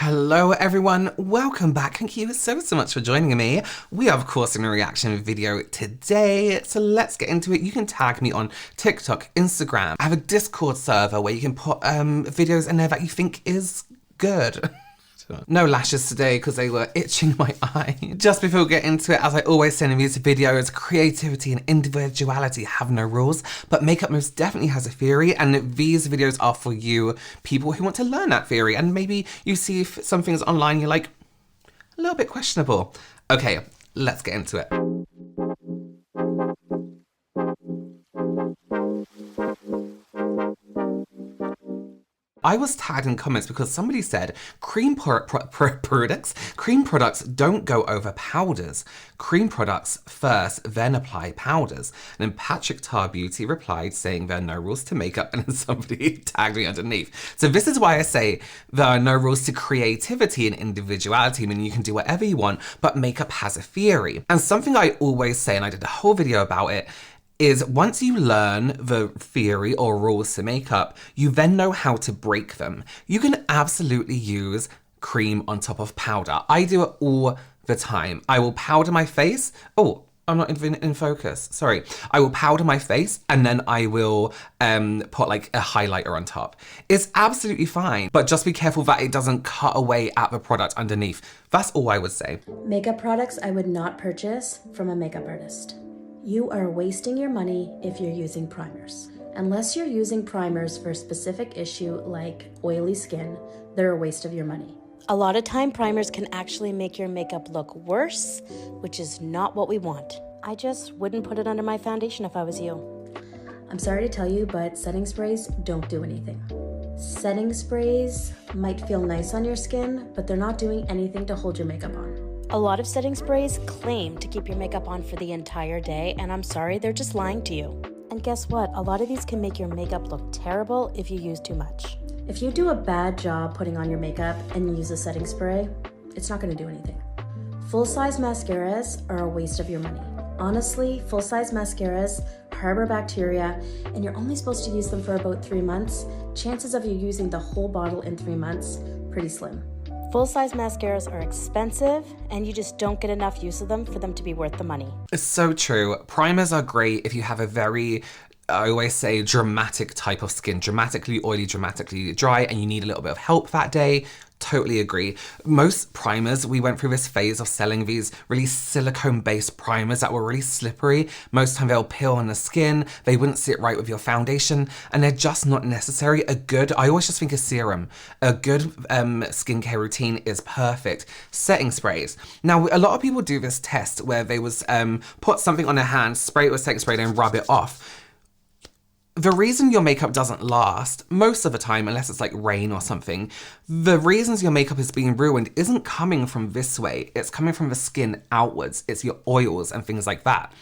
Hello everyone, welcome back. Thank you so much for joining me. We are of course in a reaction video today, so let's get into it. You can tag me on TikTok, Instagram. I have a Discord server where you can put videos in there that you think is good. No lashes today because they were itching my eye. Just before we get into it, as I always say in these videos, creativity and individuality have no rules, but makeup most definitely has a theory, and these videos are for you, people who want to learn that theory, and maybe you see some things online you're like, a little bit questionable. Okay, let's get into it. I was tagged in comments because somebody said cream products don't go over powders. Cream products first, then apply powders. And then Patrick Tar Beauty replied saying there are no rules to makeup, and then somebody tagged me underneath. So this is why I say there are no rules to creativity and individuality, meaning you can do whatever you want, but makeup has a theory. And something I always say, and I did a whole video about it, is once you learn the theory or rules to makeup, you then know how to break them. You can absolutely use cream on top of powder. I do it all the time. I will powder my face. Oh, I'm not in focus, sorry. I will powder my face and then I will put like a highlighter on top. It's absolutely fine, but just be careful that it doesn't cut away at the product underneath. That's all I would say. Makeup products I would not purchase from a makeup artist. You are wasting your money if you're using primers. Unless you're using primers for a specific issue like oily skin, they're a waste of your money. A lot of time, primers can actually make your makeup look worse, which is not what we want. I just wouldn't put it under my foundation if I was you. I'm sorry to tell you, but setting sprays don't do anything. Setting sprays might feel nice on your skin, but they're not doing anything to hold your makeup on. A lot of setting sprays claim to keep your makeup on for the entire day, and I'm sorry, they're just lying to you. And guess what? A lot of these can make your makeup look terrible if you use too much. If you do a bad job putting on your makeup and use a setting spray, it's not going to do anything. Full-size mascaras are a waste of your money. Honestly, full-size mascaras harbor bacteria, and you're only supposed to use them for about 3 months. Chances of you using the whole bottle in 3 months, pretty slim. Full-size mascaras are expensive, and you just don't get enough use of them for them to be worth the money. It's so true. Primers are great if you have a very, I always say, dramatic type of skin. Dramatically oily, dramatically dry, and you need a little bit of help that day. Totally agree. Most primers, we went through this phase of selling these really silicone-based primers that were really slippery. Most of the time they'll peel on the skin, they wouldn't sit right with your foundation, and they're just not necessary. I always just think a serum. A good skincare routine is perfect. Setting sprays. Now, a lot of people do this test where they was put something on their hand, spray it with setting spray, then rub it off. The reason your makeup doesn't last, most of the time, unless it's like rain or something, the reasons your makeup is being ruined isn't coming from this way. It's coming from the skin outwards. It's your oils and things like that.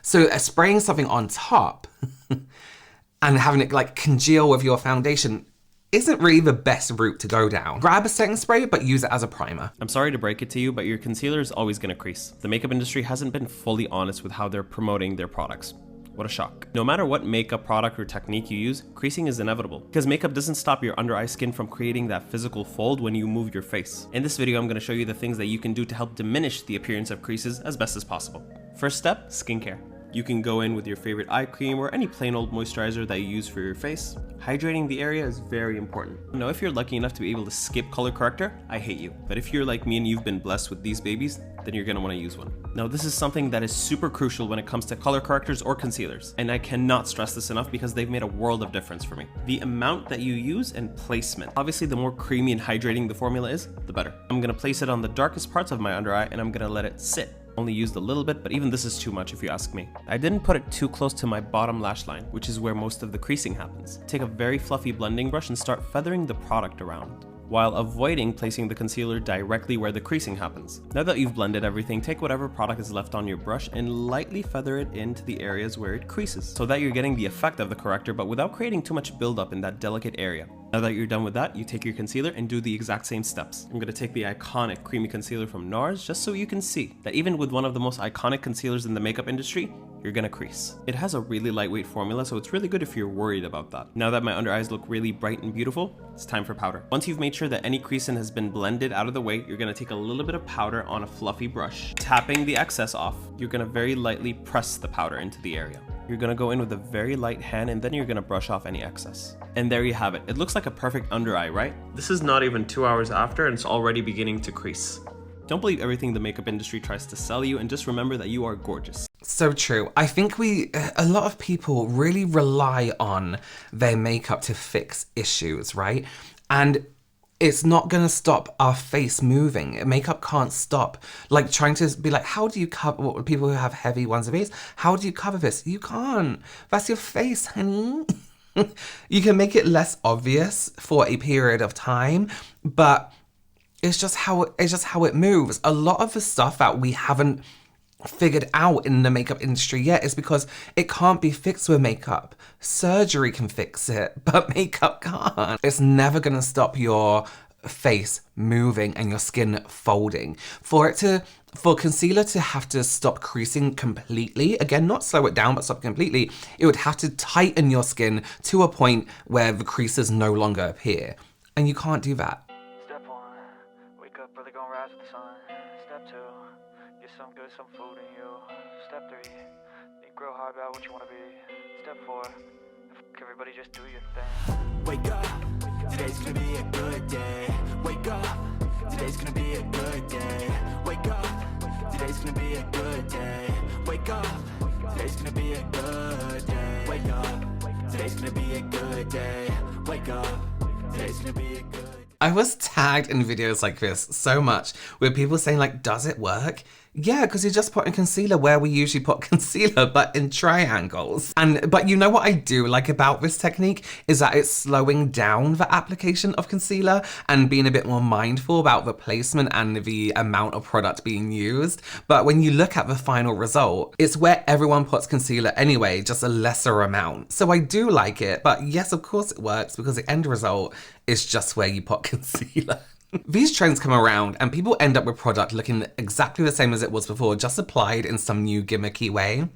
So spraying something on top and having it like congeal with your foundation isn't really the best route to go down. Grab a setting spray, but use it as a primer. I'm sorry to break it to you, but your concealer is always gonna crease. The makeup industry hasn't been fully honest with how they're promoting their products. What a shock. No matter what makeup product or technique you use, creasing is inevitable because makeup doesn't stop your under eye skin from creating that physical fold when you move your face. In this video, I'm going to show you the things that you can do to help diminish the appearance of creases as best as possible. First step, skincare. You can go in with your favorite eye cream or any plain old moisturizer that you use for your face. Hydrating the area is very important. Now, if you're lucky enough to be able to skip color corrector, I hate you. But if you're like me and you've been blessed with these babies, then you're gonna wanna use one. Now, this is something that is super crucial when it comes to color correctors or concealers. And I cannot stress this enough because they've made a world of difference for me. The amount that you use and placement. Obviously, the more creamy and hydrating the formula is, the better. I'm gonna place it on the darkest parts of my under eye and I'm gonna let it sit. Only used a little bit, but even this is too much if you ask me. I didn't put it too close to my bottom lash line, which is where most of the creasing happens. Take a very fluffy blending brush and start feathering the product around, while avoiding placing the concealer directly where the creasing happens. Now that you've blended everything, take whatever product is left on your brush and lightly feather it into the areas where it creases, so that you're getting the effect of the corrector but without creating too much buildup in that delicate area. Now that you're done with that, you take your concealer and do the exact same steps. I'm gonna take the iconic creamy concealer from NARS just so you can see that even with one of the most iconic concealers in the makeup industry, you're gonna crease. It has a really lightweight formula, so it's really good if you're worried about that. Now that my under eyes look really bright and beautiful, it's time for powder. Once you've made sure that any creasing has been blended out of the way, you're gonna take a little bit of powder on a fluffy brush. Tapping the excess off, you're gonna very lightly press the powder into the area. You're gonna go in with a very light hand and then you're gonna brush off any excess. And there you have it. It looks like a perfect under eye, right? This is not even 2 hours after and it's already beginning to crease. Don't believe everything the makeup industry tries to sell you, and just remember that you are gorgeous. So true. I think a lot of people really rely on their makeup to fix issues, right? And it's not gonna stop our face moving. Makeup can't stop. Like trying to be like, how do you cover, people who have heavy ones of face, how do you cover this? You can't. That's your face, honey. You can make it less obvious for a period of time, but it's just how it moves. A lot of the stuff that we haven't figured out in the makeup industry yet is because it can't be fixed with makeup. Surgery can fix it, but makeup can't. It's never gonna stop your face moving and your skin folding. For concealer to have to stop creasing completely, again, not slow it down, but stop completely, it would have to tighten your skin to a point where the creases no longer appear. And you can't do that. Some food in you. Step 3, think real hard about what you want to be. Step 4, everybody just do your thing. Wake up, today's gonna be a good day. Wake up, today's gonna be a good day. Wake up, today's gonna be a good day. Wake up, today's gonna be a good day. Wake up, today's gonna be a good day. Wake up, today's gonna be a good day. I was tagged in videos like this so much with people saying like, does it work? Yeah, because you just put in concealer where we usually put concealer, but in triangles. But you know what I do like about this technique is that it's slowing down the application of concealer and being a bit more mindful about the placement and the amount of product being used. But when you look at the final result, it's where everyone puts concealer anyway, just a lesser amount. So I do like it, but yes, of course it works because the end result is just where you put concealer. These trends come around and people end up with product looking exactly the same as it was before, just applied in some new gimmicky way.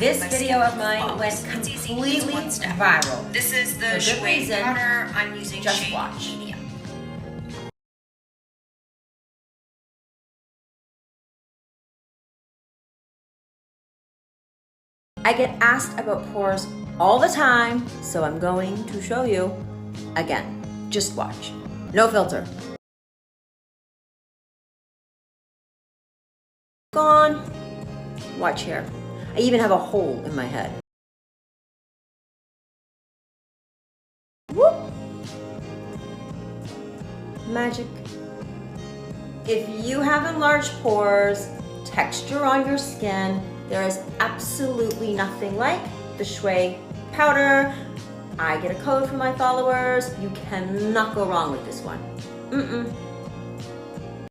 This video of mine went completely viral. This is the Jour powder I'm using. Just watch. Medium. I get asked about pores all the time, so I'm going to show you again. Just watch. No filter. Gone. Watch here. I even have a hole in my head. Whoop. Magic. If you have enlarged pores, texture on your skin, there is absolutely nothing like the Jour powder. I get a code from my followers. You cannot go wrong with this one.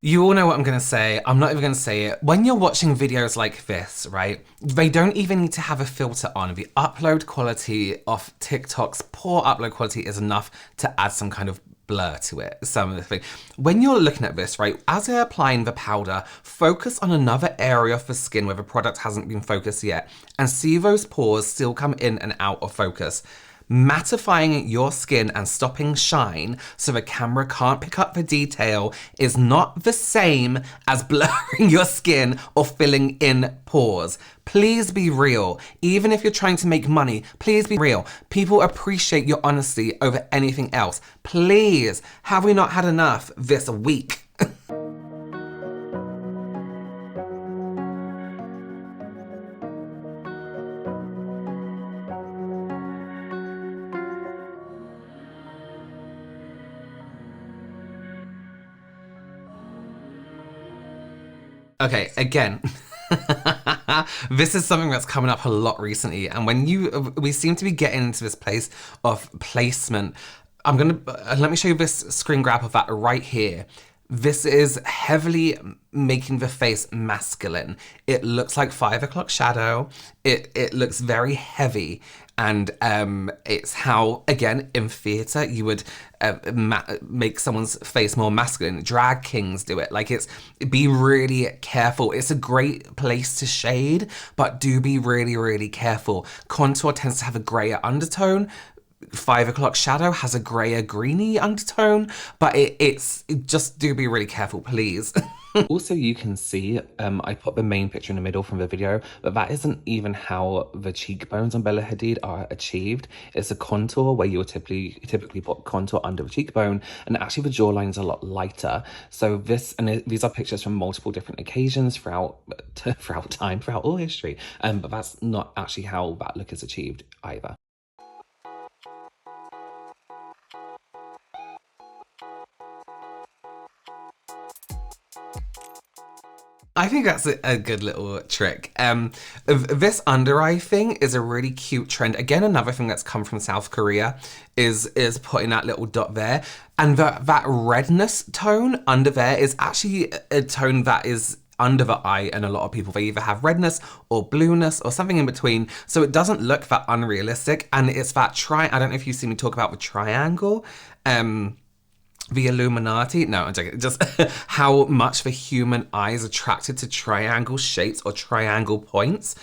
You all know what I'm gonna say. I'm not even gonna say it. When you're watching videos like this, right, they don't even need to have a filter on. The upload quality of TikTok's poor upload quality is enough to add some kind of blur to it, some of the thing. When you're looking at this, right, as they're applying the powder, focus on another area of the skin where the product hasn't been focused yet and see those pores still come in and out of focus. Mattifying your skin and stopping shine so the camera can't pick up the detail is not the same as blurring your skin or filling in pores. Please be real. Even if you're trying to make money, please be real. People appreciate your honesty over anything else. Please, have we not had enough this week? Okay, again, this is something that's coming up a lot recently, and we seem to be getting into this place of placement. Let me show you this screen grab of that right here. This is heavily making the face masculine. It looks like 5 o'clock shadow. It looks very heavy. And it's how, again, in theatre, you would make someone's face more masculine. Drag kings do it. Like, be really careful. It's a great place to shade, but do be really, really careful. Contour tends to have a grayer undertone. 5 o'clock shadow has a grayer greeny undertone, but it's just do be really careful, please. Also, you can see, I put the main picture in the middle from the video, but that isn't even how the cheekbones on Bella Hadid are achieved. It's a contour where you would typically put contour under the cheekbone, and actually the jawline is a lot lighter. So these are pictures from multiple different occasions throughout all history, but that's not actually how that look is achieved either. I think that's a good little trick. This under eye thing is a really cute trend. Again, another thing that's come from South Korea is putting that little dot there. And that redness tone under there is actually a tone that is under the eye, and a lot of people, they either have redness or blueness or something in between. So it doesn't look that unrealistic. And it's that I don't know if you've seen me talk about the triangle. The Illuminati, no, I'm joking. Just how much the human eye is attracted to triangle shapes or triangle points.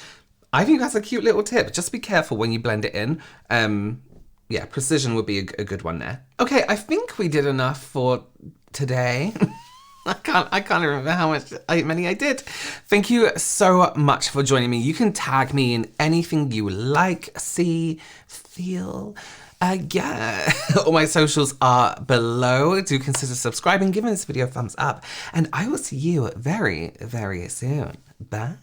I think that's a cute little tip. Just be careful when you blend it in. Yeah, precision would be a good one there. Okay, I think we did enough for today. I can't remember how many I did. Thank you so much for joining me. You can tag me in anything you like, see, feel. Yeah, all my socials are below. Do consider subscribing, giving this video a thumbs up, and I will see you very, very soon. Bye.